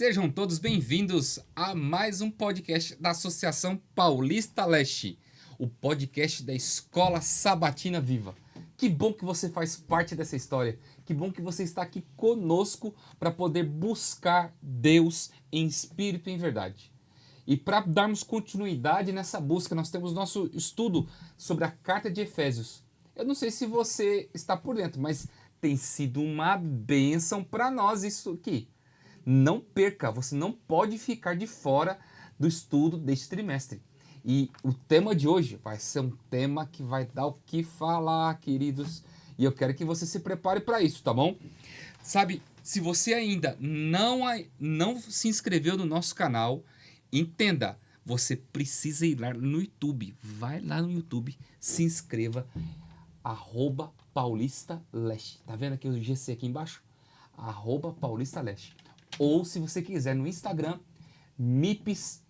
Sejam todos bem-vindos a mais um podcast da Associação Paulista Leste, o podcast da Escola Sabatina Viva. Que bom que você faz parte dessa história, que bom que você está aqui conosco para poder buscar Deus em espírito e em verdade. E para darmos continuidade nessa busca, nós temos nosso estudo sobre a Carta de Efésios. Eu não sei se você está por dentro, mas tem sido uma bênção para nós isso aqui. Não perca, você não pode ficar de fora do estudo deste trimestre. E o tema de hoje vai ser um tema que vai dar o que falar, queridos. E eu quero que você se prepare para isso, tá bom? Sabe, se você ainda não se inscreveu no nosso canal, entenda, você precisa ir lá no YouTube. Vai lá no YouTube, se inscreva, @PaulistaLeste. Tá vendo aqui o GC aqui embaixo? @PaulistaLeste. Ou se você quiser no Instagram, mips.apl.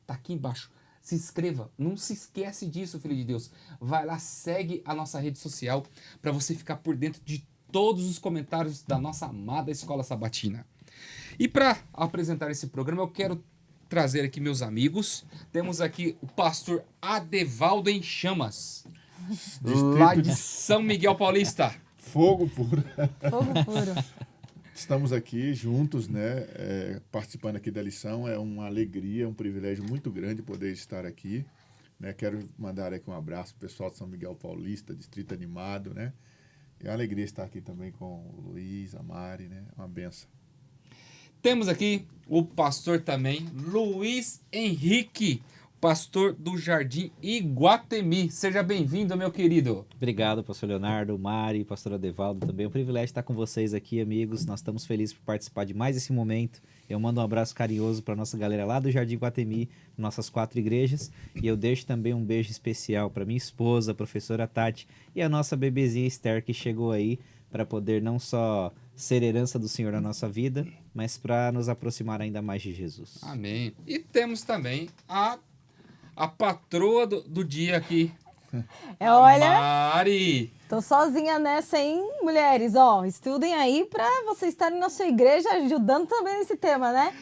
Tá aqui embaixo. Se inscreva. Não se esquece disso, filho de Deus. Vai lá, segue a nossa rede social para você ficar por dentro de todos os comentários da nossa amada Escola Sabatina. E para apresentar esse programa, eu quero trazer aqui meus amigos. Temos aqui o pastor Adevaldo em Chamas, lá de São Miguel Paulista. Fogo puro. Fogo puro. Estamos aqui juntos, né, participando aqui da lição. É uma alegria, um privilégio muito grande poder estar aqui. Né? Quero mandar aqui um abraço para o pessoal de São Miguel Paulista, Distrito Animado. Né? É uma alegria estar aqui também com o Luiz, a Mari, né? Uma benção. Temos aqui o pastor também, Luiz Henrique, pastor do Jardim Iguatemi. Seja bem-vindo, meu querido. Obrigado, pastor Leonardo, Mari, pastor Adevaldo também. É um privilégio estar com vocês aqui, amigos. Nós estamos felizes por participar de mais esse momento. Eu mando um abraço carinhoso para a nossa galera lá do Jardim Iguatemi, nossas 4 igrejas. E eu deixo também um beijo especial para minha esposa, a professora Tati, e a nossa bebezinha Esther, que chegou aí para poder não só ser herança do Senhor na nossa vida, mas para nos aproximar ainda mais de Jesus. Amém. E temos também a patroa do dia aqui. Olha, Mari. tô sozinha nessa, hein, mulheres? Ó, estudem aí pra vocês estarem na sua igreja ajudando também nesse tema, né?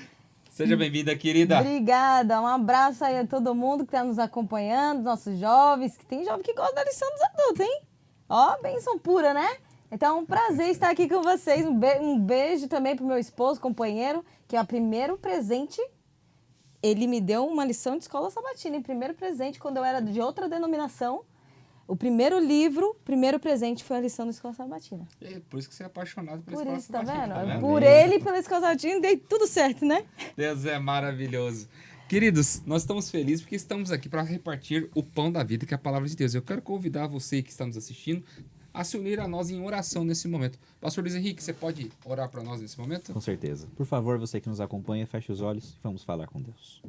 Seja bem-vinda, querida. Obrigada. Um abraço aí a todo mundo que tá nos acompanhando, nossos jovens, que tem jovem que gosta da lição dos adultos, hein? Ó, bênção pura, né? Então é um prazer estar aqui com vocês. Um beijo também pro meu esposo, companheiro, que é o primeiro presente. Ele me deu uma lição de escola sabatina, em primeiro presente, quando eu era de outra denominação. O primeiro livro, o primeiro presente foi a lição da escola sabatina. É por isso que você é apaixonado pela Por escola isso, tá sabatina, vendo? tá Por ele e pela escola sabatina, dei tudo certo, né? Deus é maravilhoso. Queridos, nós estamos felizes porque estamos aqui para repartir o pão da vida, que é a palavra de Deus. Eu quero convidar você que está nos assistindo a se unir a nós em oração nesse momento. Pastor Luiz Henrique, você pode orar para nós nesse momento? Com certeza. Por favor, você que nos acompanha, feche os olhos e vamos falar com Deus.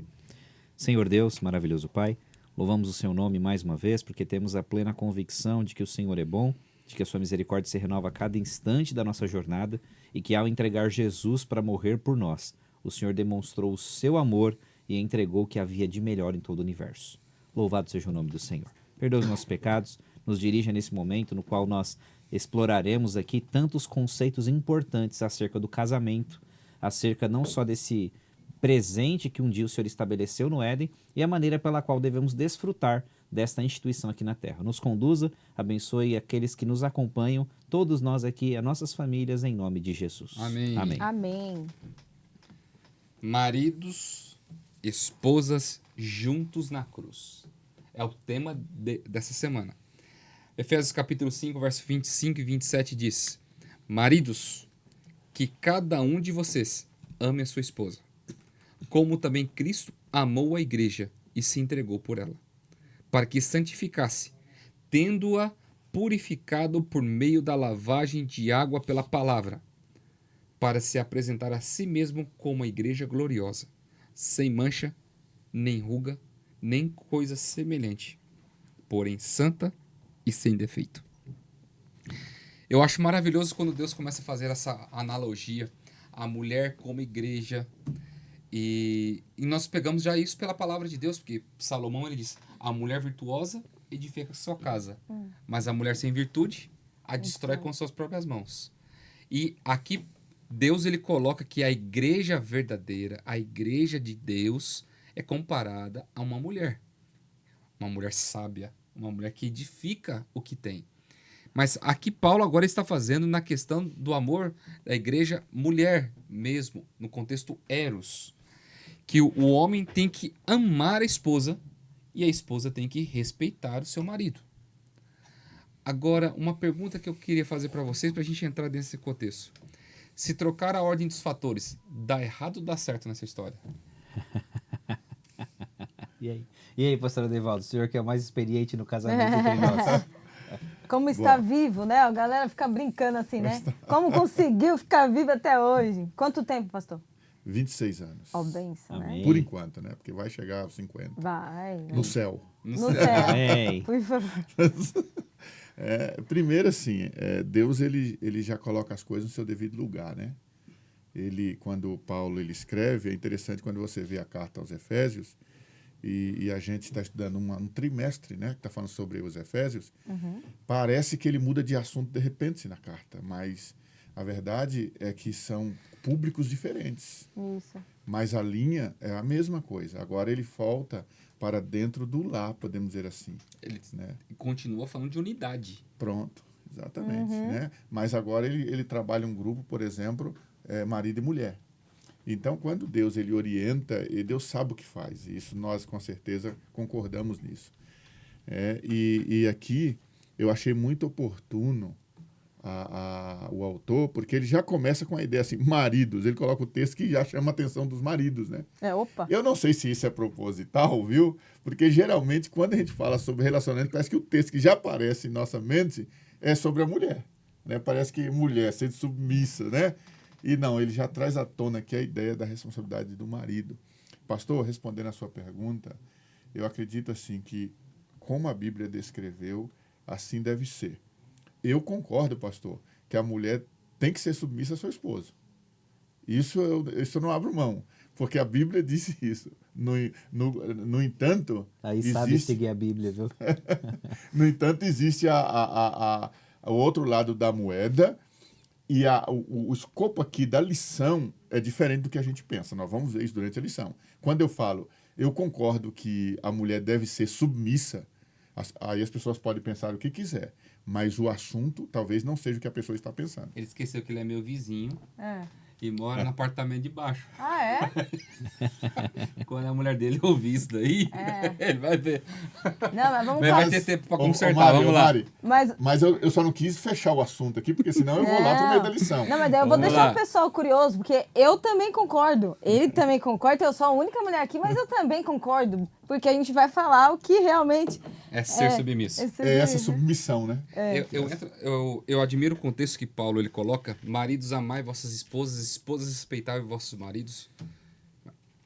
Senhor Deus, maravilhoso Pai, louvamos o seu nome mais uma vez porque temos a plena convicção de que o Senhor é bom, de que a sua misericórdia se renova a cada instante da nossa jornada e que ao entregar Jesus para morrer por nós, o Senhor demonstrou o seu amor e entregou o que havia de melhor em todo o universo. Louvado seja o nome do Senhor. Perdoa os nossos pecados, nos dirija nesse momento no qual nós exploraremos aqui tantos conceitos importantes acerca do casamento, acerca não só desse presente que um dia o Senhor estabeleceu no Éden e a maneira pela qual devemos desfrutar desta instituição aqui na Terra. Nos conduza, abençoe aqueles que nos acompanham, todos nós aqui, as nossas famílias, em nome de Jesus. Amém. Amém. Amém. Maridos, esposas, juntos na cruz. É o tema dessa semana. Efésios capítulo 5, verso 25 e 27 diz: Maridos, que cada um de vocês ame a sua esposa, como também Cristo amou a igreja e se entregou por ela, para que santificasse, tendo-a purificado por meio da lavagem de água pela palavra, para se apresentar a si mesmo como uma igreja gloriosa, sem mancha, nem ruga, nem coisa semelhante, porém santa e sem defeito. Eu acho maravilhoso quando Deus começa a fazer essa analogia, a mulher como igreja, e nós pegamos já isso pela palavra de Deus, porque Salomão ele diz, a mulher virtuosa edifica sua casa, mas a mulher sem virtude a destrói com suas próprias mãos. E aqui Deus ele coloca que a igreja verdadeira, a igreja de Deus, é comparada a uma mulher sábia, uma mulher que edifica o que tem. Mas aqui Paulo agora está fazendo na questão do amor da igreja mulher mesmo, no contexto eros, que o homem tem que amar a esposa e a esposa tem que respeitar o seu marido. Agora, uma pergunta que eu queria fazer para vocês, para a gente entrar nesse contexto. Se trocar a ordem dos fatores, dá errado ou dá certo nessa história? E aí, pastor Adevaldo, o senhor que é o mais experiente no casamento entre nós. Como está vivo, né? A galera fica brincando assim, né? Como conseguiu ficar vivo até hoje? Quanto tempo, pastor? 26 anos. Ó, benção, né? Amém. Por enquanto, né? Porque vai chegar aos 50. Vai. No céu. No céu. Amém. Por favor. Primeiro, assim, Deus ele já coloca as coisas no seu devido lugar, né? Quando Paulo ele escreve, é interessante quando você vê a carta aos Efésios, e a gente está estudando um trimestre, né? Que está falando sobre os Efésios, parece que ele muda de assunto de repente na carta, mas a verdade é que são públicos diferentes. Isso. Mas a linha é a mesma coisa. Agora ele volta para dentro do lar, podemos dizer assim. Ele Né? continua falando de unidade. Pronto, exatamente. Né? Mas agora ele trabalha um grupo, por exemplo, marido e mulher. Então, quando Deus ele orienta, Deus sabe o que faz. Isso nós, com certeza, concordamos nisso. E aqui eu achei muito oportuno o autor, porque ele já começa com a ideia assim, maridos. Ele coloca o texto que já chama a atenção dos maridos, né? Opa. Eu não sei se isso é proposital, viu? Porque geralmente quando a gente fala sobre relacionamento, parece que o texto que já aparece em nossa mente é sobre a mulher, né? Parece que mulher sendo submissa, né? E não, ele já traz à tona aqui a ideia da responsabilidade do marido. Pastor, respondendo a sua pergunta, eu acredito assim que como a Bíblia descreveu, assim deve ser. Eu concordo, pastor, que a mulher tem que ser submissa à sua esposa. Isso eu não abro mão, porque a Bíblia disse isso. No entanto... Aí sabe seguir a Bíblia, viu? No entanto, existe o outro lado da moeda e o escopo aqui da lição é diferente do que a gente pensa. Nós vamos ver isso durante a lição. Quando eu falo, eu concordo que a mulher deve ser submissa, aí as pessoas podem pensar o que quiser, mas o assunto talvez não seja o que a pessoa está pensando. Ele esqueceu que ele é meu vizinho e mora no apartamento de baixo. Ah, é? Quando a mulher dele ouvir isso daí, ele vai ver. Não, mas vamos Vai ter tempo para consertar, Mari, vamos lá. Mari, Mas mas eu só não quis fechar o assunto aqui, porque senão eu vou lá pro meio da lição. Não, mas daí eu vou Vamos deixar lá. o pessoal curioso, porque eu também concordo. Ele também concorda, eu sou a única mulher aqui, mas eu também concordo. Porque a gente vai falar o que realmente É ser submisso. É essa submissão, né? Eu admiro o contexto que Paulo ele coloca. Maridos, amai vossas esposas, esposas, respeitai vossos maridos.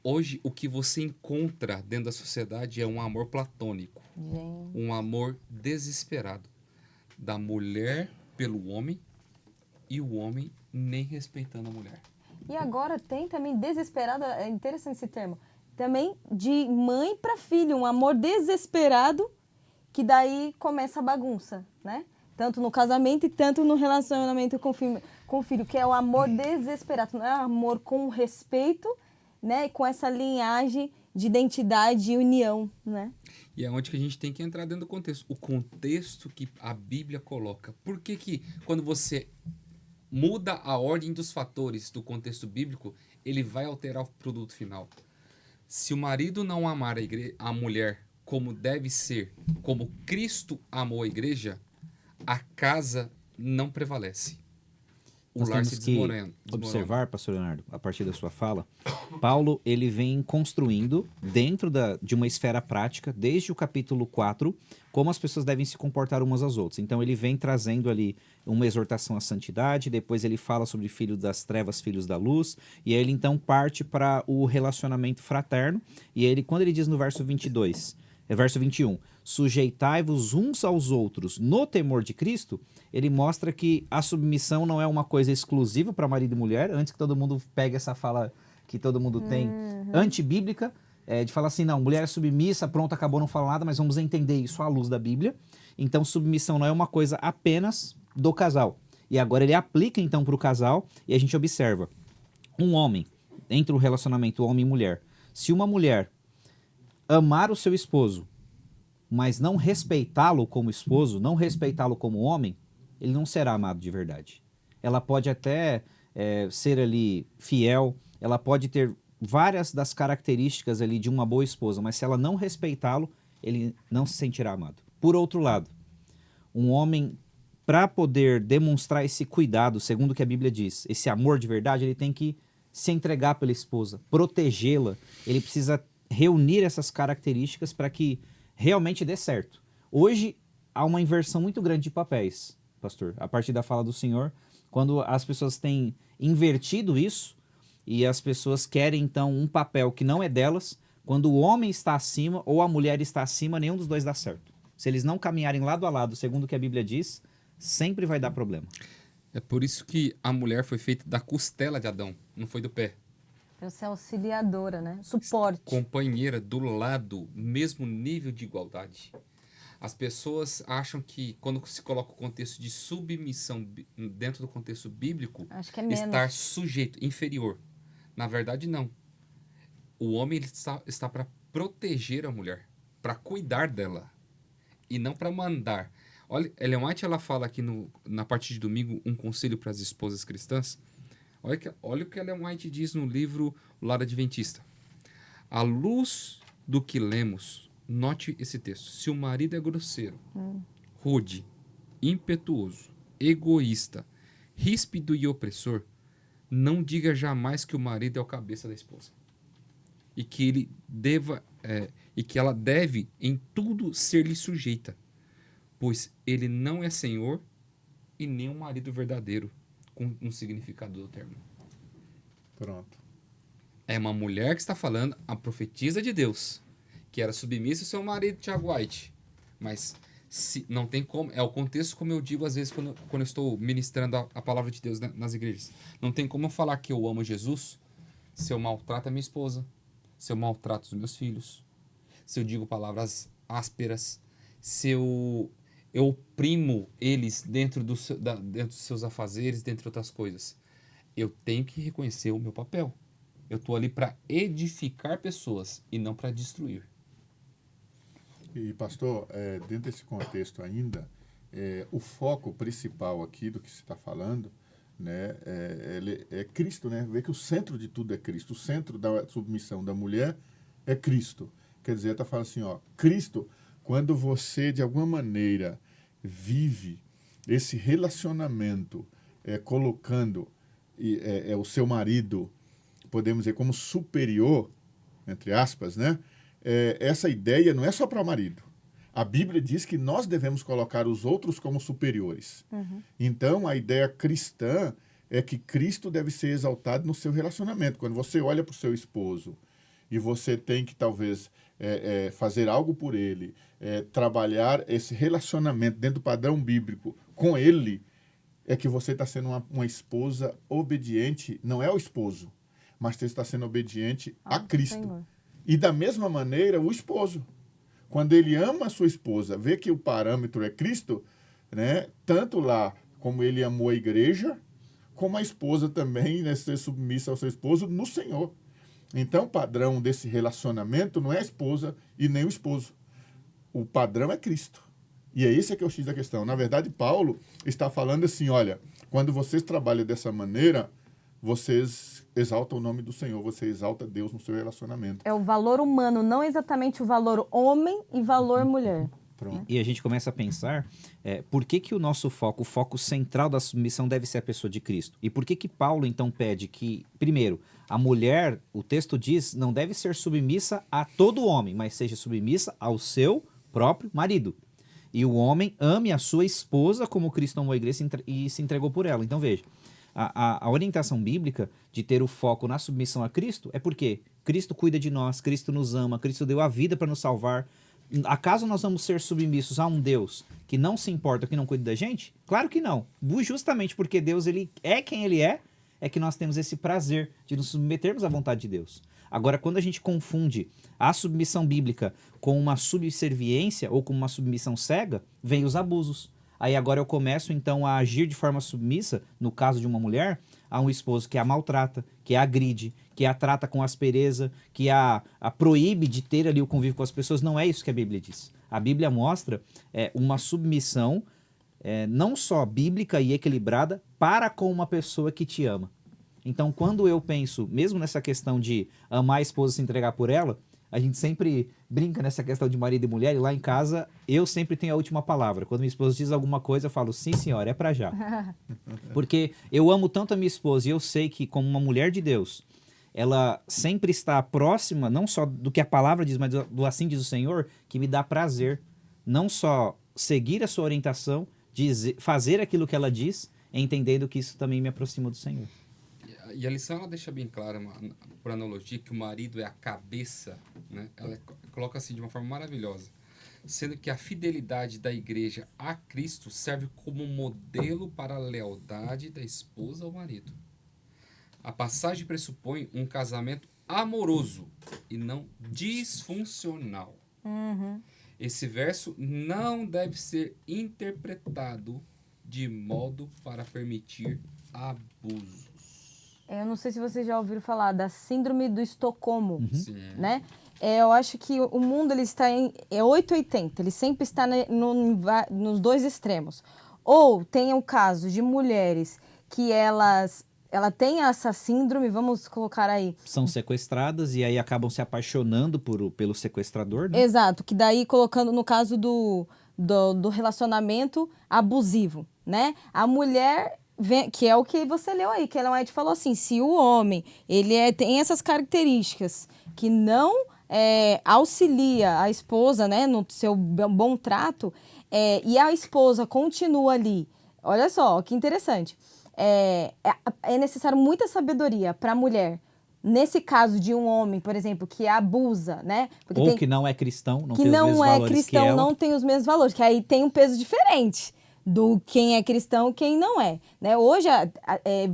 Hoje, o que você encontra dentro da sociedade é um amor platônico. Gente. Um amor desesperado. Da mulher pelo homem e o homem nem respeitando a mulher. E agora tem também desesperado, é interessante esse termo, também de mãe para filho, um amor desesperado, que daí começa a bagunça, né? Tanto no casamento e tanto no relacionamento com o filho, que é o amor desesperado, não é amor com respeito, né? E com essa linhagem de identidade e união, né? E é onde que a gente tem que entrar dentro do contexto. O contexto que a Bíblia coloca. Por que quando você muda a ordem dos fatores do contexto bíblico, ele vai alterar o produto final? Se o marido não amar a mulher como deve ser, como Cristo amou a igreja, a casa não prevalece. O Nós lar temos se que desmorona. observar, pastor Leonardo, a partir da sua fala, Paulo ele vem construindo dentro de uma esfera prática, desde o capítulo 4, como as pessoas devem se comportar umas às outras. Então ele vem trazendo ali uma exortação à santidade, depois ele fala sobre filhos das trevas, filhos da luz, e aí ele então parte para o relacionamento fraterno, e ele, quando ele diz no verso 22, verso 21, sujeitai-vos uns aos outros no temor de Cristo, ele mostra que a submissão não é uma coisa exclusiva para marido e mulher, antes que todo mundo pegue essa fala que todo mundo tem antibíblica, de falar assim, não, mulher é submissa, pronto, acabou, não fala nada, mas vamos entender isso à luz da Bíblia. Então, submissão não é uma coisa apenas do casal. E agora ele aplica então para o casal e a gente observa. Um homem, entre o relacionamento homem e mulher, se uma mulher amar o seu esposo, mas não respeitá-lo como esposo, não respeitá-lo como homem, ele não será amado de verdade. Ela pode até ser ali fiel, ela pode ter várias das características ali de uma boa esposa, mas se ela não respeitá-lo, ele não se sentirá amado. Por outro lado, um homem, para poder demonstrar esse cuidado, segundo o que a Bíblia diz, esse amor de verdade, ele tem que se entregar pela esposa, protegê-la, ele precisa reunir essas características para que realmente dê certo. Hoje há uma inversão muito grande de papéis, pastor, a partir da fala do Senhor, quando as pessoas têm invertido isso e as pessoas querem então um papel que não é delas, quando o homem está acima ou a mulher está acima, nenhum dos dois dá certo. Se eles não caminharem lado a lado, segundo o que a Bíblia diz, sempre vai dar problema. É por isso que a mulher foi feita da costela de Adão, não foi do pé. Pra ser auxiliadora, né? Suporte. Companheira do lado, mesmo nível de igualdade. As pessoas acham que quando se coloca o contexto de submissão dentro do contexto bíblico, Acho que é menos. estar sujeito, inferior. Na verdade, não. O homem ele está para proteger a mulher, para cuidar dela, e não para mandar. Olha, Ellen White ela fala aqui na parte de domingo um conselho para as esposas cristãs. Olha o que Ellen White diz no livro O Lar Adventista. À luz do que lemos, note esse texto. Se o marido é grosseiro, rude, impetuoso, egoísta, ríspido e opressor, não diga jamais que o marido é o cabeça da esposa. E que ela deve em tudo ser-lhe sujeita, pois ele não é senhor e nem um marido verdadeiro, com um significado do termo. Pronto. É uma mulher que está falando, a profetisa de Deus, que era submissa ao seu marido, Tiago White. Mas não tem como, é o contexto como eu digo às vezes quando eu estou ministrando a palavra de Deus nas igrejas. Não tem como eu falar que eu amo Jesus se eu maltrato a minha esposa, se eu maltrato os meus filhos, se eu digo palavras ásperas, se eu oprimo eles dentro dos seus afazeres, dentre outras coisas. Eu tenho que reconhecer o meu papel. Eu estou ali para edificar pessoas e não para destruir. E, pastor, dentro desse contexto ainda, o foco principal aqui do que se está falando, né, é Cristo, né? Vê que o centro de tudo é Cristo. O centro da submissão da mulher é Cristo. Quer dizer, está falando assim, ó, Cristo, quando você, de alguma maneira, vive esse relacionamento colocando o seu marido, podemos dizer, como superior, entre aspas, né? Essa ideia não é só para o marido. A Bíblia diz que nós devemos colocar os outros como superiores. Uhum. Então, a ideia cristã é que Cristo deve ser exaltado no seu relacionamento. Quando você olha para o seu esposo e você tem que, talvez, fazer algo por ele, trabalhar esse relacionamento dentro do padrão bíblico com ele, é que você está sendo uma esposa obediente, não é ao esposo, mas você está sendo obediente a Cristo. Senhor. E da mesma maneira, o esposo. Quando ele ama a sua esposa, vê que o parâmetro é Cristo, né? Tanto lá como ele amou a igreja, como a esposa também, né, ser submissa ao seu esposo no Senhor. Então, o padrão desse relacionamento não é a esposa e nem o esposo. O padrão é Cristo. E é esse que é o X da questão. Na verdade, Paulo está falando assim, olha, quando vocês trabalham dessa maneira, vocês exaltam o nome do Senhor, você exalta Deus no seu relacionamento. É o valor humano, não exatamente o valor homem e valor mulher. Pronto. E a gente começa a pensar por que o nosso foco, o foco central da submissão deve ser a pessoa de Cristo. E por que Paulo então pede que, primeiro, a mulher, o texto diz, não deve ser submissa a todo homem, mas seja submissa ao seu próprio marido. E o homem ame a sua esposa como Cristo amou a igreja e se entregou por ela. Então veja, a orientação bíblica de ter o foco na submissão a Cristo é porque Cristo cuida de nós, Cristo nos ama, Cristo deu a vida para nos salvar. Acaso nós vamos ser submissos a um Deus que não se importa, que não cuida da gente? Claro que não. Justamente porque Deus ele é quem ele é que nós temos esse prazer de nos submetermos à vontade de Deus. Agora, quando a gente confunde a submissão bíblica com uma subserviência ou com uma submissão cega, vem os abusos. aí agora eu começo então a agir de forma submissa, no caso de uma mulher, a um esposo que a maltrata, que a agride, que a trata com aspereza, que a proíbe de ter ali o convívio com as pessoas. Não é isso que a Bíblia diz. A Bíblia mostra uma submissão não só bíblica e equilibrada para com uma pessoa que te ama. Então, quando eu penso, mesmo nessa questão de amar a esposa e se entregar por ela, a gente sempre brinca nessa questão de marido e mulher, e lá em casa eu sempre tenho a última palavra. Quando minha esposa diz alguma coisa, eu falo, sim, senhora, é pra já. Porque eu amo tanto a minha esposa e eu sei que, como uma mulher de Deus, ela sempre está próxima, não só do que a palavra diz, mas do assim diz o Senhor, que me dá prazer. Não só seguir a sua orientação, fazer aquilo que ela diz, entendendo que isso também me aproxima do Senhor. E a lição ela deixa bem clara, por analogia, que o marido é a cabeça, né? Ela coloca assim de uma forma maravilhosa, sendo que a fidelidade da igreja a Cristo serve como modelo para a lealdade da esposa ao marido. A passagem pressupõe um casamento amoroso e não disfuncional. Esse verso não deve ser interpretado de modo para permitir abusos. Eu não sei se vocês já ouviram falar da síndrome do Estocolmo, Sim. né? Eu acho que o mundo ele está em 880, ele sempre está nos dois extremos. Ou tem o caso de mulheres que ela tem essa síndrome, vamos colocar aí. São sequestradas e aí acabam se apaixonando pelo sequestrador, né? Exato, que daí colocando no caso do relacionamento abusivo, né? A mulher, que é o que você leu aí, que Ellen White falou assim, se o homem ele tem essas características que não auxilia a esposa, né, no seu bom trato, e a esposa continua ali, olha só, que interessante, é necessário muita sabedoria para a mulher. Nesse caso de um homem, por exemplo, que abusa, né? Porque ou que não é cristão, não que tem os mesmos não é valores cristão, que ela. não tem os mesmos valores, que aí tem um peso diferente do quem é cristão e quem não é, né? Hoje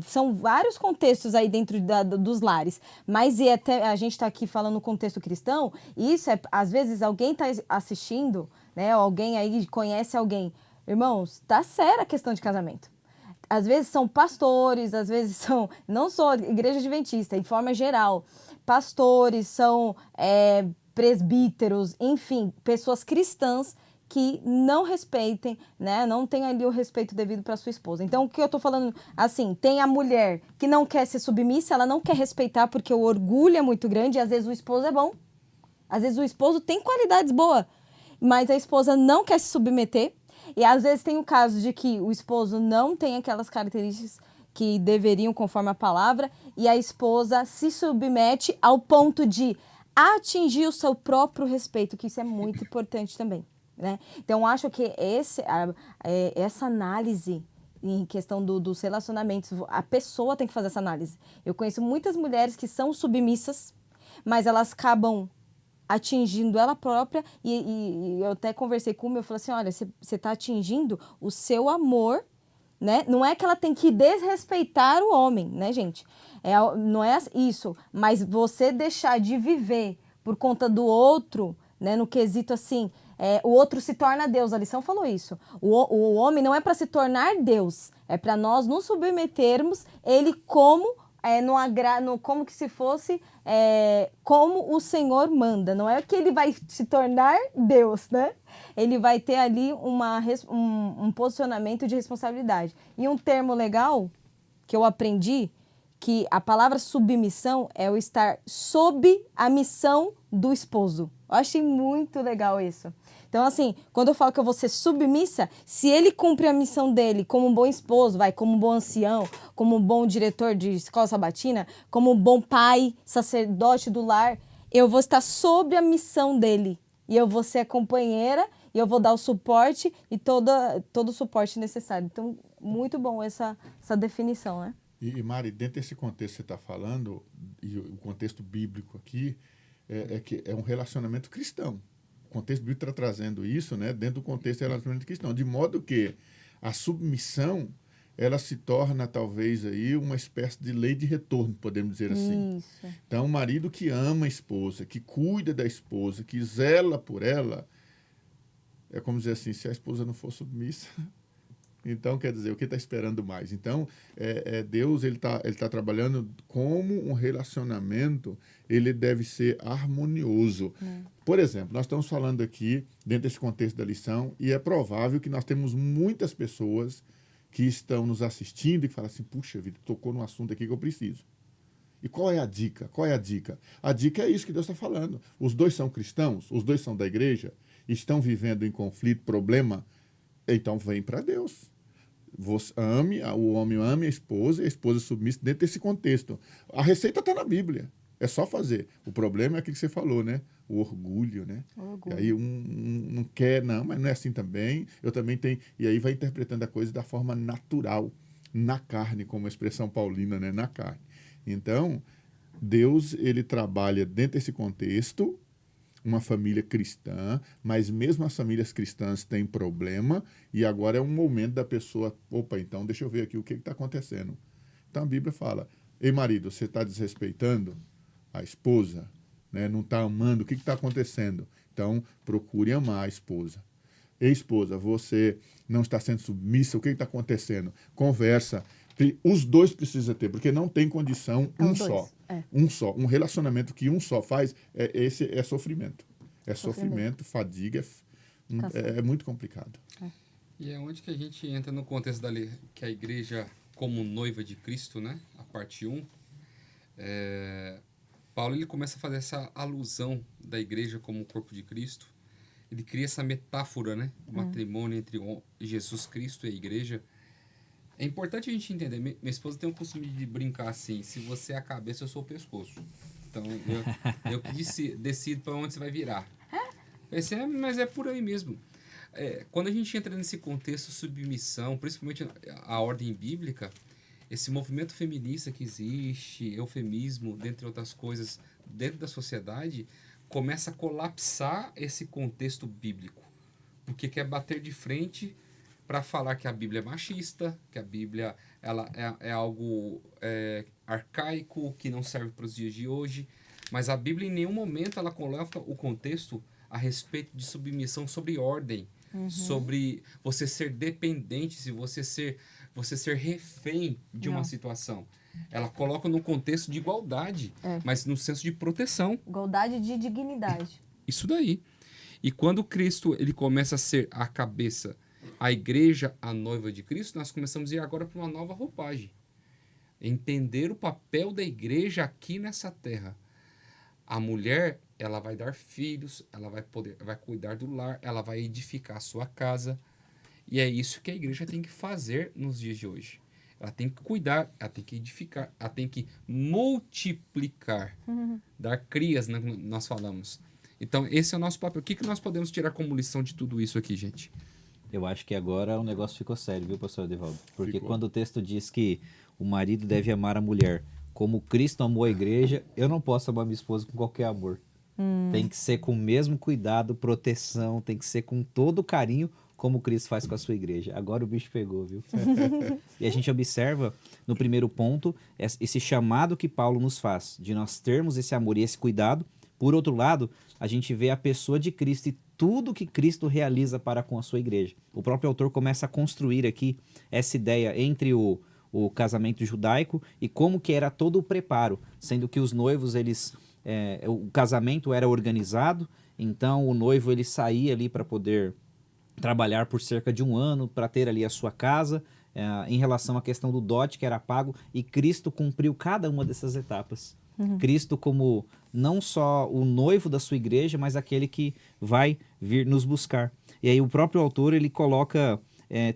são vários contextos aí dentro dos lares, mas até a gente está aqui falando no contexto cristão, e isso às vezes alguém está assistindo, né? Ou alguém aí conhece alguém. Irmãos, tá séria a questão de casamento. Às vezes são pastores, às vezes são, não só igreja adventista, em forma geral, pastores, são presbíteros, enfim, pessoas cristãs que não respeitem, né, não tem ali o respeito devido para sua esposa. Então, o que eu tô falando, assim, tem a mulher que não quer ser submissa, ela não quer respeitar porque o orgulho é muito grande e às vezes o esposo é bom. Às vezes o esposo tem qualidades boas, mas a esposa não quer se submeter. E às vezes tem o caso de que o esposo não tem aquelas características que deveriam, conforme a palavra, e a esposa se submete ao ponto de atingir o seu próprio respeito, que isso é muito importante também, né? Então, acho que essa análise em questão dos relacionamentos, a pessoa tem que fazer essa análise. Eu conheço muitas mulheres que são submissas, mas elas acabam atingindo ela própria, e eu até conversei com o meu, eu falei assim, olha, você está atingindo o seu amor, né? Não é que ela tem que desrespeitar o homem, né, gente? Não é isso, mas você deixar de viver por conta do outro, né, no quesito assim, o outro se torna Deus, a lição falou isso. O homem não é para se tornar Deus, é para nós nos submetermos ele como como que se fosse como o Senhor manda. Não é que ele vai se tornar Deus, né? Ele vai ter ali um posicionamento de responsabilidade. E um termo legal que eu aprendi, que a palavra submissão é o estar sob a missão do esposo. Eu achei muito legal isso. Então, assim, quando eu falo que eu vou ser submissa, se ele cumpre a missão dele como um bom esposo, como um bom ancião, como um bom diretor de escola sabatina, como um bom pai, sacerdote do lar, eu vou estar sob a missão dele. E eu vou ser a companheira, e eu vou dar o suporte e todo o suporte necessário. Então, muito bom essa definição, né? E Mari, dentro desse contexto que você está falando, e o contexto bíblico aqui, que é um relacionamento cristão. O contexto bíblico está trazendo isso, né, dentro do contexto do relacionamento cristão, de modo que a submissão ela se torna talvez aí uma espécie de lei de retorno, podemos dizer assim. Isso. Então, o marido que ama a esposa, que cuida da esposa, que zela por ela, é como dizer assim, se a esposa não for submissa, Então, quer dizer, o que está esperando mais? Então, Deus ele tá trabalhando como um relacionamento, ele deve ser harmonioso. Por exemplo, nós estamos falando aqui, dentro desse contexto da lição, e é provável que nós temos muitas pessoas que estão nos assistindo e que falam assim, puxa vida, tocou num assunto aqui que eu preciso. E qual é a dica? Qual é a dica? A dica é isso que Deus está falando. Os dois são cristãos, os dois são da igreja, estão vivendo em conflito, problema, então vem para Deus. O homem ame a esposa e a esposa submissa dentro desse contexto. A receita está na Bíblia. É só fazer. O problema é aquilo que você falou, né? O orgulho, né? E aí não quer, não, mas não é assim também. Eu também tenho. E aí vai interpretando a coisa da forma natural, na carne, como a expressão paulina, né? Na carne. Então, Deus, ele trabalha dentro desse contexto, uma família cristã, mas mesmo as famílias cristãs têm problema, e agora é um momento da pessoa, opa, então deixa eu ver aqui o que está acontecendo. Então a Bíblia fala, ei marido, você está desrespeitando a esposa, né? Não está amando, o que está acontecendo? Então procure amar a esposa. Ei esposa, você não está sendo submissa, o que está acontecendo? Conversa. Os dois precisam ter, porque não tem condição só. Um só. Um relacionamento que um só faz, esse é sofrimento. É sofrimento, fadiga, é muito complicado. E é onde que a gente entra no contexto dali, que a igreja como noiva de Cristo, né? A parte 1. Paulo ele começa a fazer essa alusão da igreja como o corpo de Cristo. Ele cria essa metáfora, né? O matrimônio entre Jesus Cristo e a igreja. É importante a gente entender. Minha esposa tem o costume de brincar assim, se você é a cabeça, eu sou o pescoço. Então, eu que decido para onde você vai virar. Mas é por aí mesmo. Quando a gente entra nesse contexto de submissão, principalmente a ordem bíblica, esse movimento feminista que existe, eufemismo, dentre outras coisas, dentro da sociedade, começa a colapsar esse contexto bíblico. Porque quer bater de frente para falar que a Bíblia é machista, que a Bíblia ela é algo arcaico, que não serve para os dias de hoje. Mas a Bíblia, em nenhum momento, ela coloca o contexto a respeito de submissão sobre ordem, sobre você ser dependente, se você ser refém de uma situação. Ela coloca no contexto de igualdade, mas no senso de proteção. Igualdade de dignidade. Isso daí. E quando Cristo ele começa a ser a cabeça, a igreja, a noiva de Cristo, nós começamos a ir agora para uma nova roupagem. Entender o papel da igreja aqui nessa terra. A mulher, ela vai dar filhos, ela vai cuidar do lar, ela vai edificar a sua casa. E é isso que a igreja tem que fazer nos dias de hoje. Ela tem que cuidar, ela tem que edificar, ela tem que multiplicar, dar crias, né, nós falamos. Então, esse é o nosso papel. O que nós podemos tirar como lição de tudo isso aqui, gente? Eu acho que agora o negócio ficou sério, viu, pastor Edevaldo? Porque Ficou. quando o texto diz que o marido deve amar a mulher como Cristo amou a igreja, eu não posso amar minha esposa com qualquer amor. Tem que ser com o mesmo cuidado, proteção, tem que ser com todo o carinho como Cristo faz com a sua igreja. Agora o bicho pegou, viu? E a gente observa, no primeiro ponto, esse chamado que Paulo nos faz, de nós termos esse amor e esse cuidado. Por outro lado, a gente vê a pessoa de Cristo e tudo que Cristo realiza para com a sua igreja. O próprio autor começa a construir aqui essa ideia entre o casamento judaico e como que era todo o preparo, sendo que os noivos, o casamento era organizado, então o noivo ele saía ali para poder trabalhar por cerca de 1 ano, para ter ali a sua casa, em relação à questão do dote que era pago, e Cristo cumpriu cada uma dessas etapas. Cristo como não só o noivo da sua igreja, mas aquele que vai vir nos buscar. E aí o próprio autor ele coloca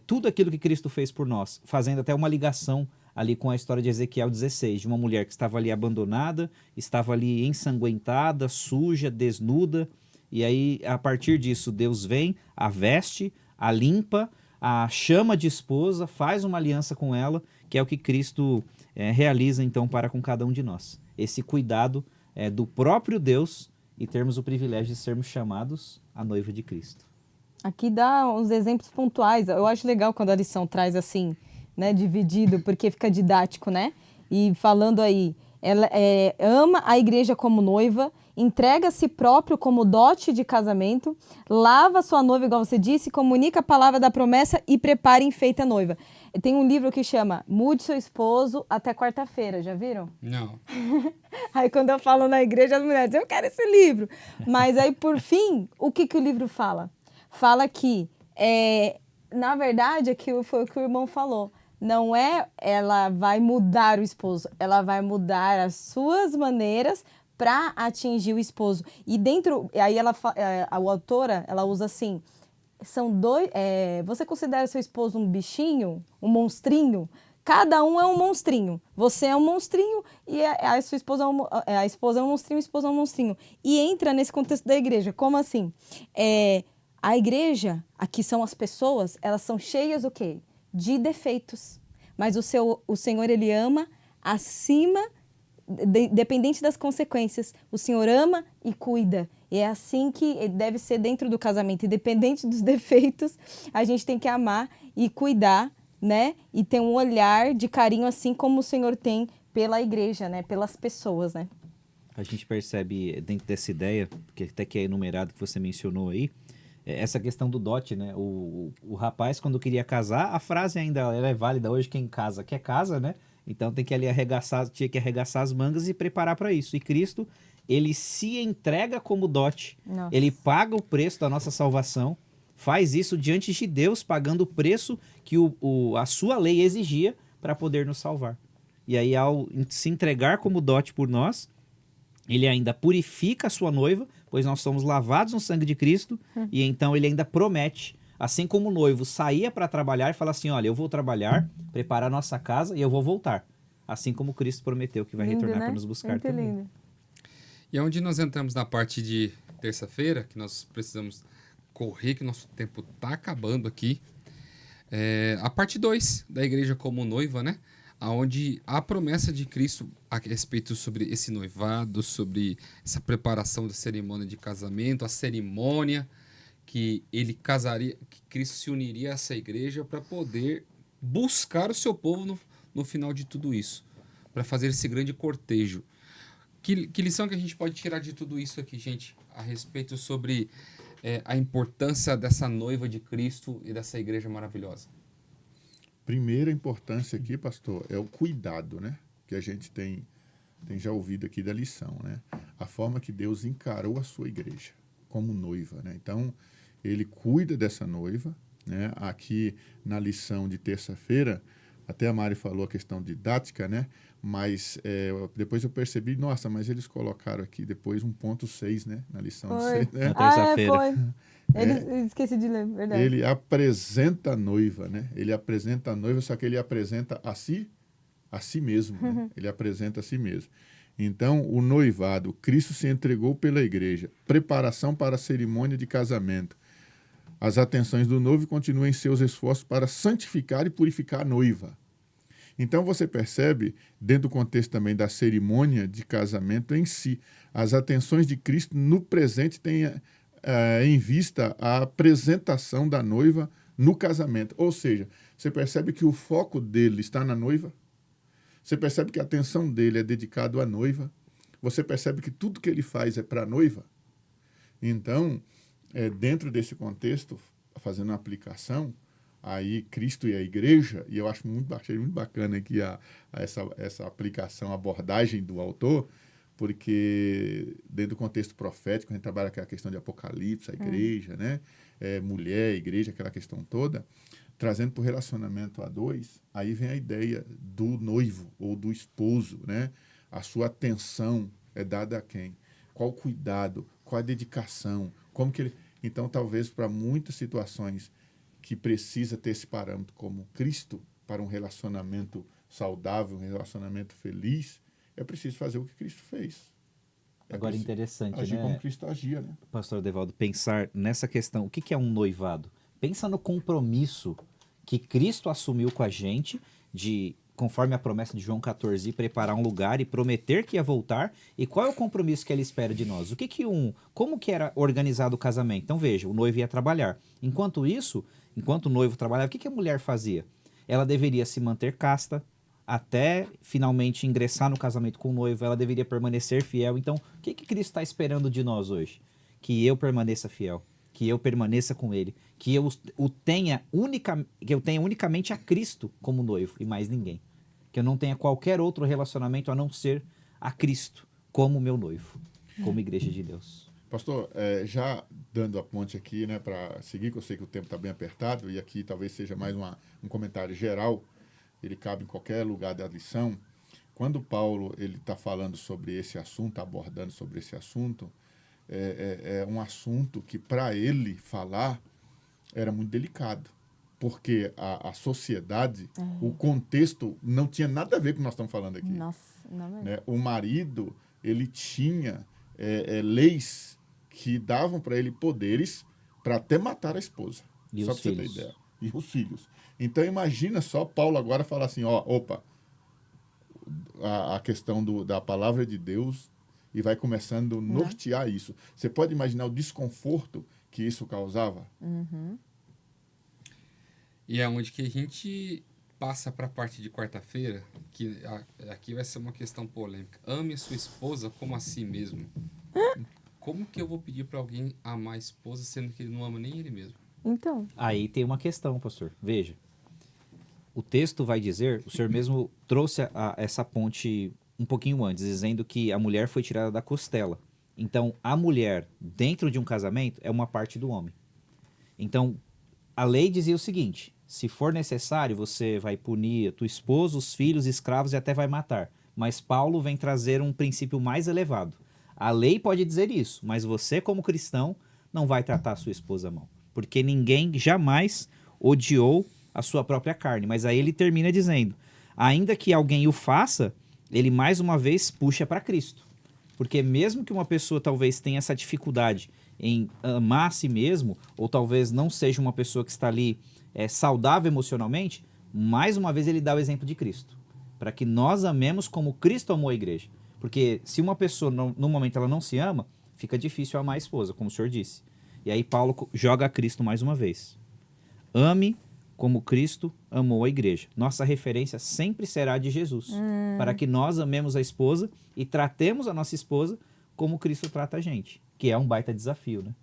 tudo aquilo que Cristo fez por nós, fazendo até uma ligação ali com a história de Ezequiel 16, de uma mulher que estava ali abandonada, estava ali ensanguentada, suja, desnuda, e aí a partir disso Deus vem, a veste, a limpa, a chama de esposa, faz uma aliança com ela, que é o que Cristo realiza então para com cada um de nós. Esse cuidado do próprio Deus e termos o privilégio de sermos chamados a noiva de Cristo. Aqui dá uns exemplos pontuais. Eu acho legal quando a lição traz assim, né, dividido, porque fica didático, né? E falando aí, ela ama a igreja como noiva, entrega a si próprio como dote de casamento, lava sua noiva, igual você disse, comunica a palavra da promessa e prepara e enfeita a noiva. Tem um livro que chama Mude Seu Esposo até quarta-feira, já viram? Não. Aí quando eu falo na igreja, as mulheres dizem, eu quero esse livro. Mas aí, por fim, o que o livro fala? Fala que, na verdade, aquilo foi o que o irmão falou. Não é ela vai mudar o esposo, ela vai mudar as suas maneiras para atingir o esposo. E dentro, aí a autora, ela usa assim, são dois, você considera seu esposo um bichinho, um monstrinho? Cada um é um monstrinho. Você é um monstrinho e a sua esposa a esposa é um monstrinho, a esposa é um monstrinho. E entra nesse contexto da igreja. Como assim? A igreja, aqui são as pessoas, elas são cheias o quê? De defeitos. Mas o Senhor, ele ama acima, dependente das consequências. O Senhor ama e cuida. E é assim que deve ser dentro do casamento. Independente dos defeitos, a gente tem que amar e cuidar, né? E ter um olhar de carinho, assim como o Senhor tem pela igreja, né? Pelas pessoas, né? A gente percebe dentro dessa ideia, que até que é enumerado que você mencionou aí, essa questão do dote, né? O rapaz, quando queria casar, a frase ainda ela é válida hoje, quem casa quer casa, né? Então tinha que arregaçar as mangas e preparar para isso. E Cristo, ele se entrega como dote. Nossa. Ele paga o preço da nossa salvação, faz isso diante de Deus, pagando o preço que a sua lei exigia para poder nos salvar. E aí, ao se entregar como dote por nós, ele ainda purifica a sua noiva, pois nós somos lavados no sangue de Cristo, e então ele ainda promete, assim como o noivo saía para trabalhar e fala assim, olha, eu vou trabalhar, preparar a nossa casa e eu vou voltar. Assim como Cristo prometeu que vai Lindo, retornar né? para nos buscar Muito também. lindo. E é onde nós entramos na parte de terça-feira, que nós precisamos correr, que nosso tempo está acabando aqui. A parte 2 da igreja como noiva, né? Onde a promessa de Cristo a respeito sobre esse noivado, sobre essa preparação da cerimônia de casamento, a cerimônia que ele casaria, que Cristo se uniria a essa igreja para poder buscar o seu povo no final de tudo isso, para fazer esse grande cortejo. Que lição que a gente pode tirar de tudo isso aqui, gente, a respeito sobre a importância dessa noiva de Cristo e dessa igreja maravilhosa? Primeira importância aqui, pastor, é o cuidado, né? Que a gente tem já ouvido aqui da lição, né? A forma que Deus encarou a sua igreja como noiva, né? Então, ele cuida dessa noiva, né? Aqui na lição de terça-feira, até a Mari falou a questão didática, né? Mas depois eu percebi, nossa, mas eles colocaram aqui depois 1.6, né? Na lição de Foi. 6, né? Na terça-feira. Foi. Esqueci de ler, verdade. Ele apresenta a noiva, né? Ele apresenta a noiva, só que ele apresenta a si mesmo, né? Ele apresenta a si mesmo. Então, o noivado, Cristo se entregou pela igreja, preparação para a cerimônia de casamento. As atenções do noivo continuam em seus esforços para santificar e purificar a noiva. Então, você percebe, dentro do contexto também da cerimônia de casamento em si, as atenções de Cristo no presente têm em vista a apresentação da noiva no casamento. Ou seja, você percebe que o foco dele está na noiva, você percebe que a atenção dele é dedicada à noiva, você percebe que tudo que ele faz é para a noiva. Então, dentro desse contexto, fazendo uma aplicação, aí Cristo e a igreja, e eu achei muito bacana aqui essa aplicação, a abordagem do autor, porque dentro do contexto profético, a gente trabalha com a questão de Apocalipse, a igreja, né? Mulher, igreja, aquela questão toda, trazendo para o relacionamento a dois, aí vem a ideia do noivo ou do esposo, né? A sua atenção é dada a quem? Qual cuidado, qual a dedicação, como que ele... Então, talvez para muitas situações que precisa ter esse parâmetro como Cristo para um relacionamento saudável, um relacionamento feliz, é preciso fazer o que Cristo fez. Agora, interessante, agir né? como Cristo agia, né? Pastor Adevaldo, pensar nessa questão. O que é um noivado? Pensa no compromisso que Cristo assumiu com a gente de, conforme a promessa de João 14, preparar um lugar e prometer que ia voltar. E qual é o compromisso que ele espera de nós? Como que era organizado o casamento? Então veja, o noivo ia trabalhar. Enquanto o noivo trabalhava, o que a mulher fazia? Ela deveria se manter casta, até finalmente ingressar no casamento com o noivo, ela deveria permanecer fiel. Então, o que Cristo está esperando de nós hoje? Que eu permaneça fiel, que eu permaneça com ele, que eu tenha unicamente a Cristo como noivo e mais ninguém. Que eu não tenha qualquer outro relacionamento a não ser a Cristo como meu noivo, como igreja de Deus. Pastor, já dando a ponte aqui, né, para seguir, que eu sei que o tempo está bem apertado, e aqui talvez seja mais um comentário geral, ele cabe em qualquer lugar da lição. Quando Paulo ele está falando sobre esse assunto, abordando sobre esse assunto, é um assunto que para ele falar era muito delicado, porque a sociedade, o contexto não tinha nada a ver com o que nós estamos falando aqui. Nossa, não é mesmo? Né? O marido, ele tinha leis que davam para ele poderes para até matar a esposa. E só os para você ter filhos. ideia. E os filhos. Então, imagina só Paulo agora falar assim, opa, a questão da palavra de Deus e vai começando a nortear isso. Você pode imaginar o desconforto que isso causava? E é onde que a gente passa para a parte de quarta-feira, que aqui vai ser uma questão polêmica. Ame a sua esposa como a si mesmo. Como que eu vou pedir para alguém amar a esposa, sendo que ele não ama nem ele mesmo? Então, Aí tem uma questão, pastor. Veja, o texto vai dizer, o senhor mesmo trouxe essa ponte um pouquinho antes, dizendo que a mulher foi tirada da costela. Então, a mulher, dentro de um casamento, é uma parte do homem. Então, a lei dizia o seguinte, se for necessário, você vai punir a tua esposa, os filhos, escravos e até vai matar. Mas Paulo vem trazer um princípio mais elevado. A lei pode dizer isso, mas você, como cristão, não vai tratar a sua esposa mal. Porque ninguém jamais odiou a sua própria carne. Mas aí ele termina dizendo, ainda que alguém o faça, ele mais uma vez puxa para Cristo. Porque mesmo que uma pessoa talvez tenha essa dificuldade em amar a si mesmo, ou talvez não seja uma pessoa que está ali saudável emocionalmente, mais uma vez ele dá o exemplo de Cristo. Para que nós amemos como Cristo amou a igreja. Porque se uma pessoa, no momento, ela não se ama, fica difícil amar a esposa, como o senhor disse. E aí Paulo joga a Cristo mais uma vez. Ame como Cristo amou a igreja. Nossa referência sempre será de Jesus. Para que nós amemos a esposa e tratemos a nossa esposa como Cristo trata a gente. Que é um baita desafio, né?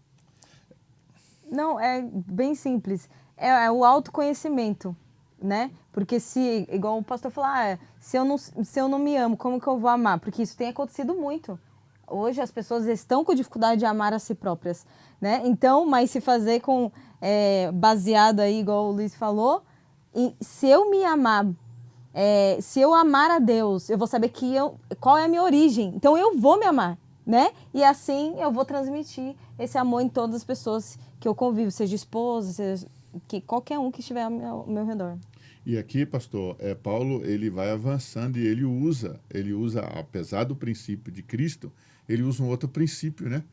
não, é bem simples. É o autoconhecimento, né? Porque se, igual o pastor falou, se eu não me amo, como que eu vou amar? Porque isso tem acontecido muito. Hoje as pessoas estão com dificuldade de amar a si próprias, né? Então, mas se fazer com baseado aí, igual o Luiz falou, se eu me amar, se eu amar a Deus, eu vou saber qual é a minha origem. Então eu vou me amar, né? E assim eu vou transmitir esse amor em todas as pessoas que eu convivo, seja esposa, seja qualquer um que estiver ao meu redor. E aqui, pastor, Paulo ele vai avançando e ele usa, apesar do princípio de Cristo, ele usa um outro princípio, né?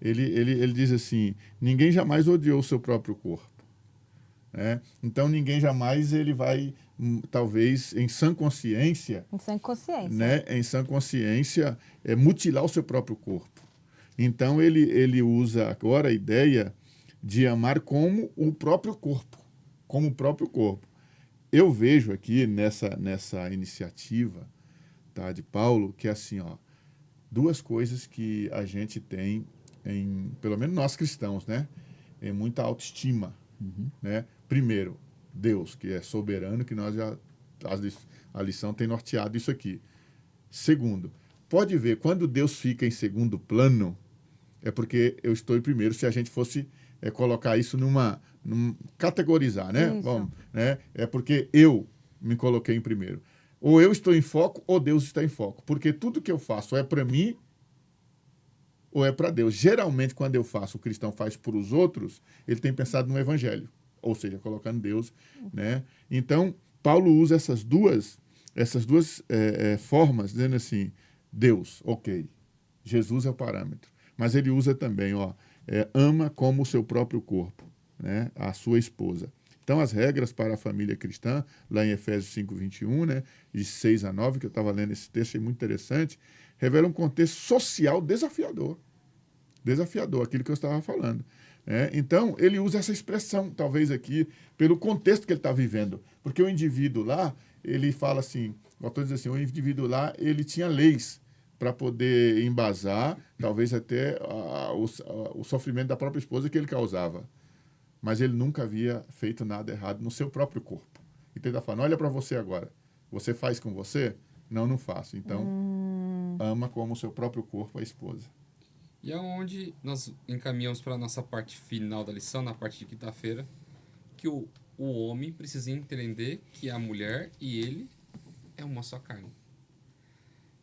Ele diz assim, ninguém jamais odiou o seu próprio corpo. Né? Então, ninguém jamais ele vai, talvez, em sã consciência... Em sã consciência. Né? Em sã consciência, mutilar o seu próprio corpo. Então, ele usa agora a ideia de amar como o próprio corpo. Como o próprio corpo. Eu vejo aqui nessa iniciativa, tá, de Paulo, que é assim, duas coisas que a gente tem, pelo menos nós cristãos, né, em muita autoestima. Né? Primeiro, Deus, que é soberano, que nós a lição tem norteado isso aqui. Segundo, pode ver, quando Deus fica em segundo plano, é porque eu estou em primeiro. Se a gente fosse colocar isso categorizar, né? Vamos, né? É porque eu me coloquei em primeiro. Ou eu estou em foco, ou Deus está em foco. Porque tudo que eu faço é para mim ou é para Deus. Geralmente, quando o cristão faz para os outros, ele tem pensado no evangelho. Ou seja, colocando Deus, né? Então, Paulo usa essas duas formas, dizendo assim, Deus, ok, Jesus é o parâmetro. Mas ele usa também, ama como o seu próprio corpo, né? A sua esposa. Então, as regras para a família cristã, lá em Efésios 5:21, né? De 6 a 9, que eu estava lendo esse texto, achei muito interessante, revela um contexto social desafiador. Desafiador, aquilo que eu estava falando. Então, ele usa essa expressão, talvez aqui, pelo contexto que ele está vivendo. Porque o indivíduo lá, ele fala assim, o autor diz assim, o indivíduo lá, ele tinha leis para poder embasar, talvez até o sofrimento da própria esposa que ele causava. Mas ele nunca havia feito nada errado no seu próprio corpo. Então ele está falando, olha para você agora. Você faz com você? Não, não faço. Então, ama como o seu próprio corpo a esposa. E é onde nós encaminhamos para a nossa parte final da lição, na parte de quinta-feira, que o homem precisa entender que a mulher e ele é uma só carne.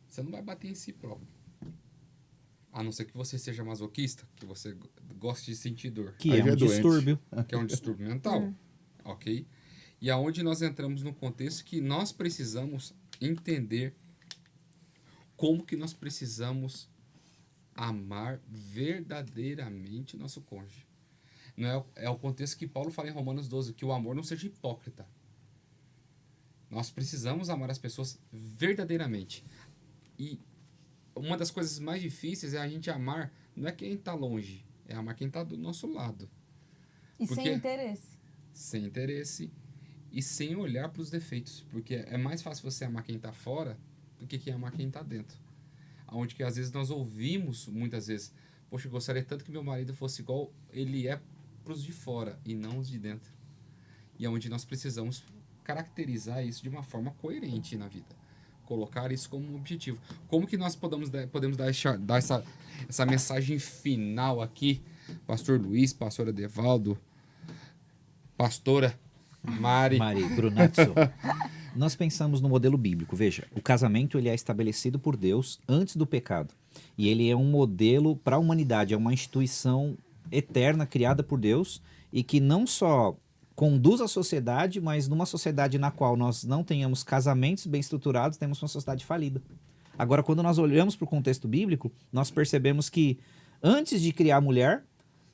Você não vai bater em si próprio. A não ser que você seja masoquista, que você goste de sentir dor. Que Aí é já um é doente. distúrbio. Que é um distúrbio mental. Ok? E aonde nós entramos no contexto que nós precisamos entender como que nós precisamos amar verdadeiramente nosso cônjuge. Não é o contexto que Paulo fala em Romanos 12, que o amor não seja hipócrita. Nós precisamos amar as pessoas verdadeiramente. E uma das coisas mais difíceis é a gente amar, não é quem está longe, é amar quem está do nosso lado. E Porque- sem interesse. Sem interesse e sem olhar para os defeitos. Porque é mais fácil você amar quem está fora do que amar quem está dentro. Onde que às vezes nós ouvimos, muitas vezes, poxa, eu gostaria tanto que meu marido fosse igual ele é para os de fora e não os de dentro. E é onde nós precisamos caracterizar isso de uma forma coerente na vida. Colocar isso como um objetivo. Como que nós podemos dar essa mensagem final aqui, Pastor Luiz, Pastor Adevaldo, Pastora Mari. Mari Brunazzo. Nós pensamos no modelo bíblico. Veja, o casamento ele é estabelecido por Deus antes do pecado. E ele é um modelo para a humanidade, é uma instituição eterna criada por Deus e que não só conduz a sociedade, mas numa sociedade na qual nós não tenhamos casamentos bem estruturados, temos uma sociedade falida. Agora, quando nós olhamos para o contexto bíblico, nós percebemos que antes de criar a mulher,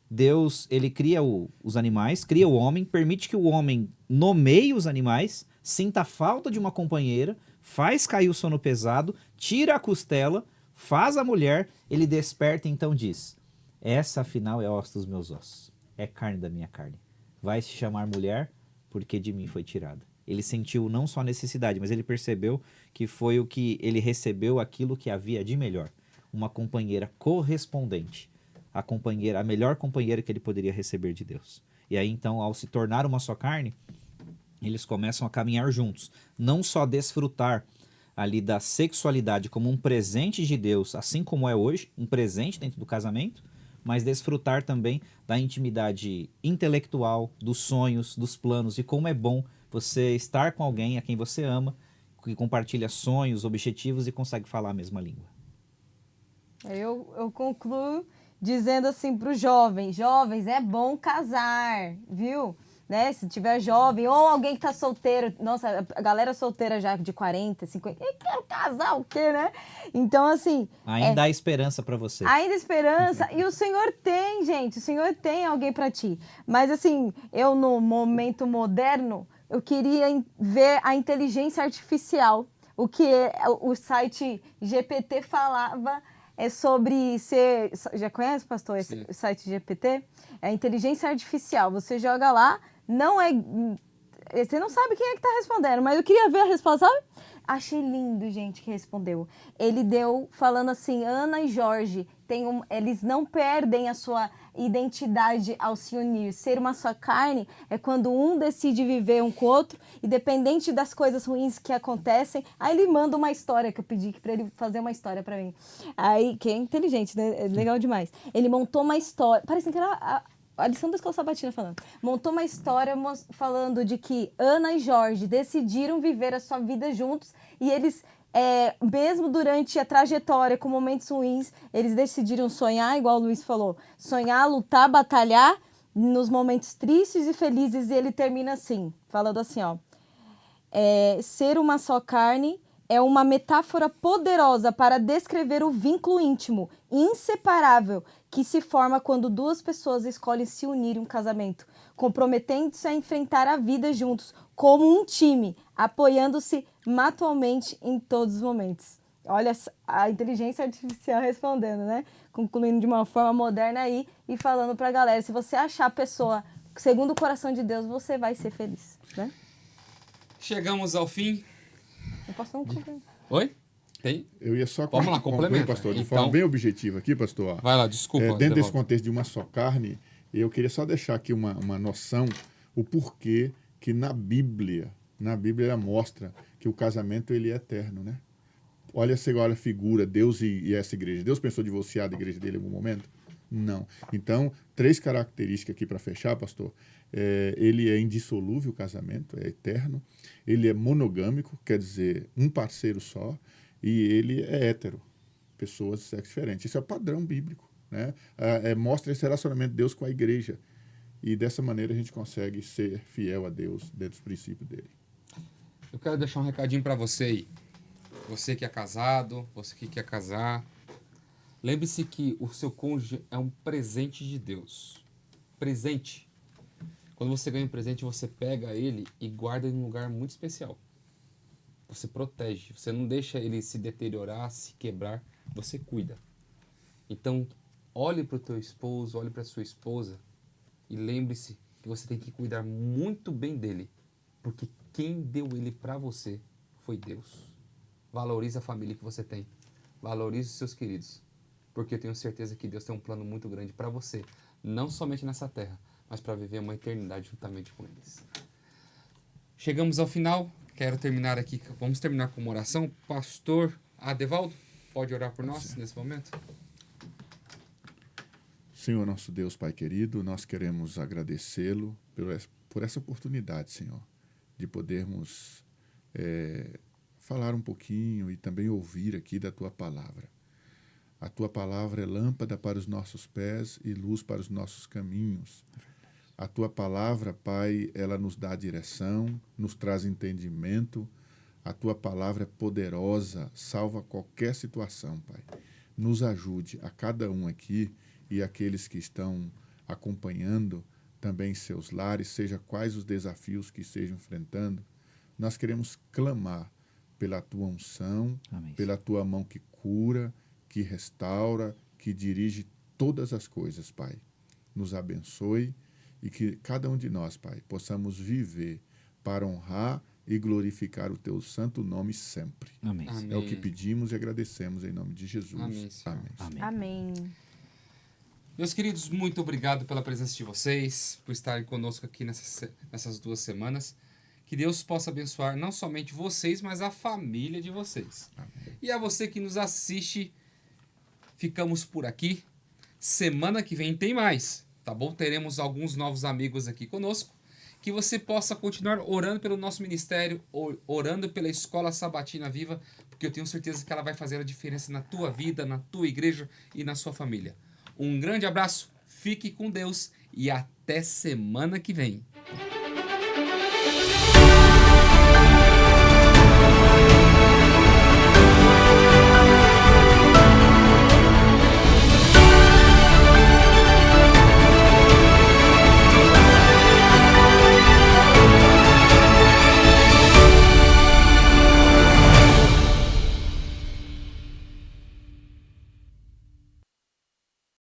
Deus ele cria os animais, cria o homem, permite que o homem nomeie os animais, sinta a falta de uma companheira, faz cair o sono pesado, tira a costela, faz a mulher, ele desperta e então diz, essa afinal é osso dos meus ossos, é carne da minha carne. Vai se chamar mulher porque de mim foi tirada. Ele sentiu não só a necessidade, mas ele percebeu que foi o que ele recebeu aquilo que havia de melhor. Uma companheira correspondente. A melhor companheira que ele poderia receber de Deus. E aí então, ao se tornar uma só carne, eles começam a caminhar juntos. Não só desfrutar ali da sexualidade como um presente de Deus, assim como é hoje, um presente dentro do casamento, mas desfrutar também da intimidade intelectual, dos sonhos, dos planos, e como é bom você estar com alguém a quem você ama, que compartilha sonhos, objetivos e consegue falar a mesma língua. Eu concluo dizendo assim para os jovens, é bom casar, viu? Né? Se tiver jovem ou alguém que está solteiro, nossa, a galera solteira já de 40, 50, eu quero casar o quê, né? Então, assim... Ainda há esperança para você. Ainda esperança. E o Senhor tem, gente. O Senhor tem alguém para ti. Mas, assim, eu no momento moderno, eu queria ver a inteligência artificial. O que o site GPT falava é sobre ser... Já conhece, pastor, esse site GPT? É inteligência artificial. Você joga lá, não é... Você não sabe quem é que está respondendo, mas eu queria ver a resposta, sabe? Achei lindo, gente, que respondeu. Ele deu falando assim, Ana e Jorge, eles não perdem a sua identidade ao se unir. Ser uma só carne é quando um decide viver um com o outro, independente das coisas ruins que acontecem. Aí ele manda uma história, que eu pedi para ele fazer uma história para mim. Aí, que é inteligente, né? É legal demais. Ele montou uma história, parece que era a lição da Escola Sabatina falando. Montou uma história falando de que Ana e Jorge decidiram viver a sua vida juntos e eles, mesmo durante a trajetória, com momentos ruins, eles decidiram sonhar, igual o Luiz falou, sonhar, lutar, batalhar nos momentos tristes e felizes. E ele termina assim, falando assim, ó, ser uma só carne é uma metáfora poderosa para descrever o vínculo íntimo, inseparável, que se forma quando duas pessoas escolhem se unir em um casamento, comprometendo-se a enfrentar a vida juntos, como um time, apoiando-se mutuamente em todos os momentos. Olha a inteligência artificial respondendo, né? Concluindo de uma forma moderna aí e falando pra galera, se você achar a pessoa segundo o coração de Deus, você vai ser feliz, né? Chegamos ao fim Eu posso um complemento. Oi? Tem? Eu ia só Vamos lá, concluir, complementa. pastor, de Então- forma bem objetiva aqui, pastor. Vai lá, desculpa. Dentro desse Devaldo. contexto de uma só carne, eu queria só deixar aqui uma noção, o porquê que na Bíblia ela mostra que o casamento ele é eterno, né? Olha a figura, Deus e essa igreja. Deus pensou divorciar da igreja dele em algum momento? Não. Então, 3 características aqui para fechar, pastor. Ele é indissolúvel, o casamento, é eterno. Ele é monogâmico, quer dizer, um parceiro só. E ele é hétero, pessoas de sexo diferente. Isso é o padrão bíblico, né? Mostra esse relacionamento de Deus com a igreja. E dessa maneira a gente consegue ser fiel a Deus dentro dos princípios dele. Eu quero deixar um recadinho pra você aí. Você que é casado, você que quer casar. Lembre-se que o seu cônjuge é um presente de Deus. Presente. Quando você ganha um presente, você pega ele e guarda em um lugar muito especial. Você protege. Você não deixa ele se deteriorar, se quebrar. Você cuida. Então, olhe para o teu esposo, olhe para sua esposa e lembre-se que você tem que cuidar muito bem dele. Porque quem deu ele para você foi Deus. Valorize a família que você tem. Valorize os seus queridos. Porque eu tenho certeza que Deus tem um plano muito grande para você. Não somente nessa terra, mas para viver uma eternidade juntamente com eles. Chegamos ao final. Quero terminar aqui. Vamos terminar com uma oração. Pastor Adevaldo, pode orar por nós nesse momento? Senhor, nosso Deus, Pai querido, nós queremos agradecê-lo por essa oportunidade, Senhor, de podermos falar um pouquinho e também ouvir aqui da Tua Palavra. A Tua Palavra é lâmpada para os nossos pés e luz para os nossos caminhos. A Tua Palavra, Pai, ela nos dá direção, nos traz entendimento. A Tua Palavra é poderosa, salva qualquer situação, Pai. Nos ajude a cada um aqui e aqueles que estão acompanhando também seus lares, seja quais os desafios que estejam enfrentando. Nós queremos clamar pela Tua unção, Amém. pela Tua mão que cura, que restaura, que dirige todas as coisas, Pai. Nos abençoe e que cada um de nós, Pai, possamos viver para honrar e glorificar o Teu santo nome sempre. Amém. Amém. É o que pedimos e agradecemos em nome de Jesus. Amém, Senhor. Amém. Amém. Amém. Meus queridos, muito obrigado pela presença de vocês, por estarem conosco aqui nessas 2 semanas. Que Deus possa abençoar não somente vocês, mas a família de vocês. Amém. E a você que nos assiste, ficamos por aqui. Semana que vem tem mais, tá bom? Teremos alguns novos amigos aqui conosco. Que você possa continuar orando pelo nosso ministério, orando pela Escola Sabatina Viva, porque eu tenho certeza que ela vai fazer a diferença na tua vida, na tua igreja e na sua família. Um grande abraço, fique com Deus e até semana que vem.